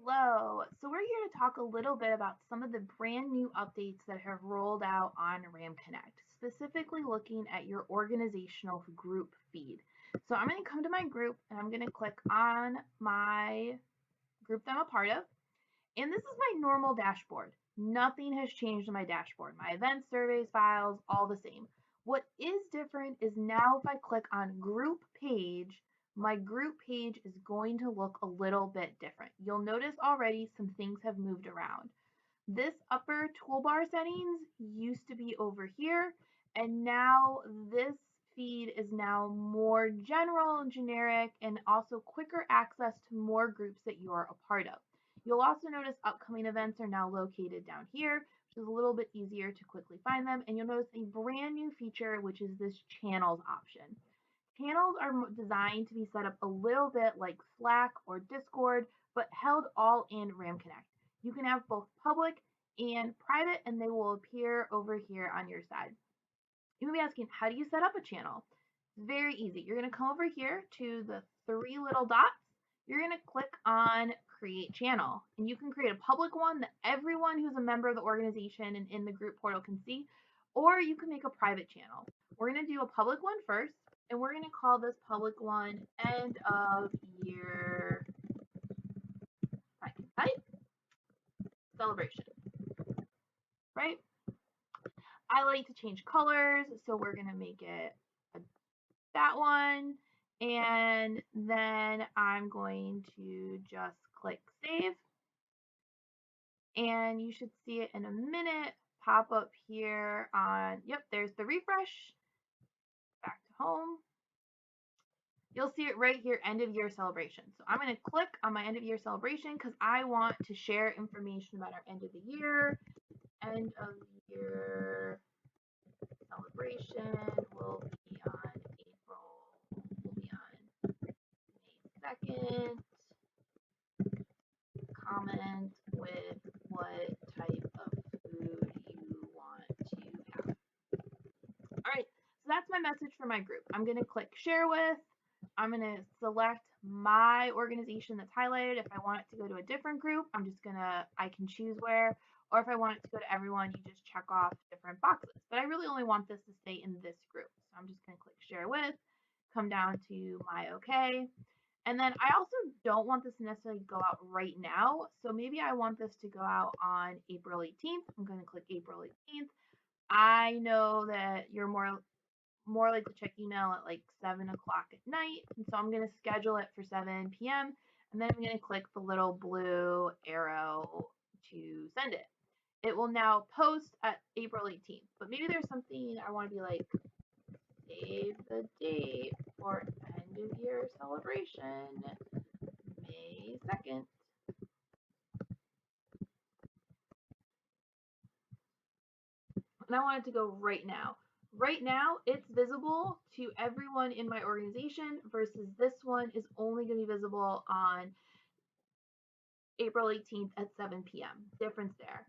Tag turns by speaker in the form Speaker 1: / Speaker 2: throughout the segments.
Speaker 1: Hello. So we're here to talk a little bit about some of the brand new updates that have rolled out on RamConnect, specifically looking at your organizational group feed. So I'm going to come to my group and I'm going to click on my group that I'm a part of. And this is my normal dashboard. Nothing has changed in my dashboard. My events, surveys, files, all the same. What is different is now if I click on group page, my group page is going to look a little bit different. You'll notice already some things have moved around. This upper toolbar settings used to be over here, and now this feed is now more general and generic and also quicker access to more groups that you are a part of. You'll also notice upcoming events are now located down here, which is a little bit easier to quickly find them. And you'll notice a brand new feature, which is this channels option. Channels are designed to be set up a little bit like Slack or Discord, but held all in RamConnect. You can have both public and private, and they will appear over here on your side. You may be asking, how do you set up a channel? It's very easy. You're going to come over here to the three little dots. You're going to click on Create Channel, and you can create a public one that everyone who's a member of the organization and in the group portal can see, or you can make a private channel. We're going to do a public one first, and we're going to call this public one End of Year, I can type, Celebration, right? I like to change colors, so we're going to make it that one. And then I'm going to just click save. And you should see it in a minute pop up here on, yep, there's the refresh. Back to home. You'll see it right here, end of year celebration. So I'm going to click on my end of year celebration because I want to share information about our end of the year. End of year celebration will be on May 2nd. Comment with what type of food you want to have. All right, so that's my message for my group. I'm going to click share with. I'm going to select my organization that's highlighted. If I want it to go to a different group, I can choose where. Or if I want it to go to everyone, you just check off different boxes. But I really only want this to stay in this group. So I'm just going to click share with, come down to my OK. And then I also don't want this to necessarily go out right now. So maybe I want this to go out on April 18th. I'm going to click April 18th. I know that you're more likely to check email at like 7 o'clock at night. And so I'm going to schedule it for 7 p.m. And then I'm going to click the little blue arrow to send it. It will now post at April 18th. But maybe there's something I want to be like, save the date for end of year celebration, May 2nd. And I want it to go right now. Right now, it's visible to everyone in my organization versus this one is only going to be visible on April 18th at 7 p.m. Difference there.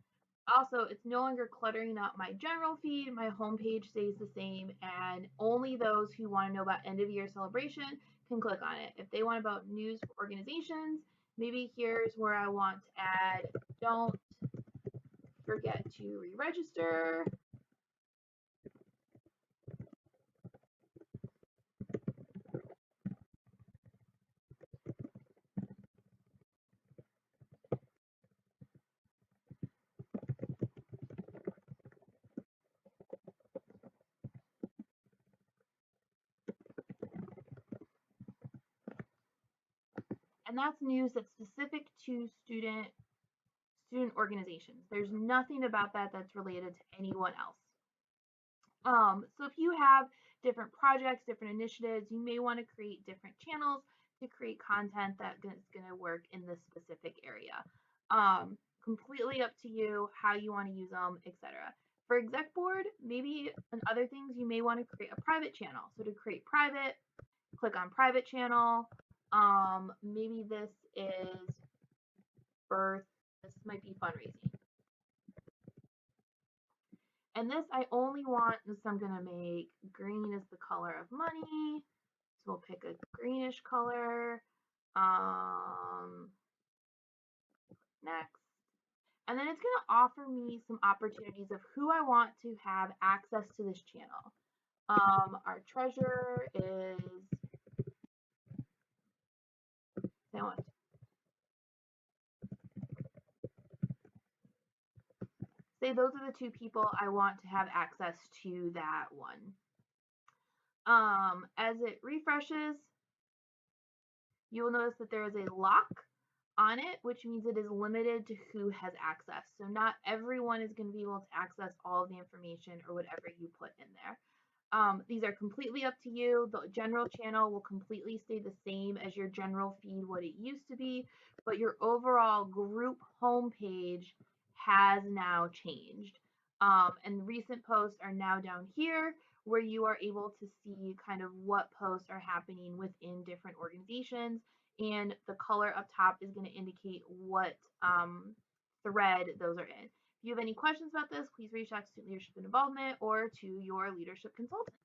Speaker 1: Also, it's no longer cluttering up my general feed. My homepage stays the same, and only those who want to know about end of year celebration can click on it. If they want about news for organizations, maybe here's where I want to add don't forget to re-register. And that's news that's specific to student organizations. There's nothing about that that's related to anyone else. So if you have different projects, different initiatives, you may want to create different channels to create content that is going to work in this specific area. Completely up to you how you want to use them, etc. For exec board, maybe and other things, you may want to create a private channel. So to create private, click on private channel. Maybe this is birth. This might be fundraising. And this I only want, so I'm going to make green is the color of money. So we'll pick a greenish color. Next. And then it's going to offer me some opportunities of who I want to have access to this channel. Our treasurer is, say what? Say those are the two people I want to have access to that one. As it refreshes, you will notice that there is a lock on it, which means it is limited to who has access. So not everyone is going to be able to access all of the information or whatever you put in there. These are completely up to you. The general channel will completely stay the same as your general feed, what it used to be, but your overall group homepage has now changed. And recent posts are now down here where you are able to see kind of what posts are happening within different organizations. And the color up top is going to indicate what thread those are in. If you have any questions about this, please reach out to Student Leadership and Involvement or to your leadership consultant.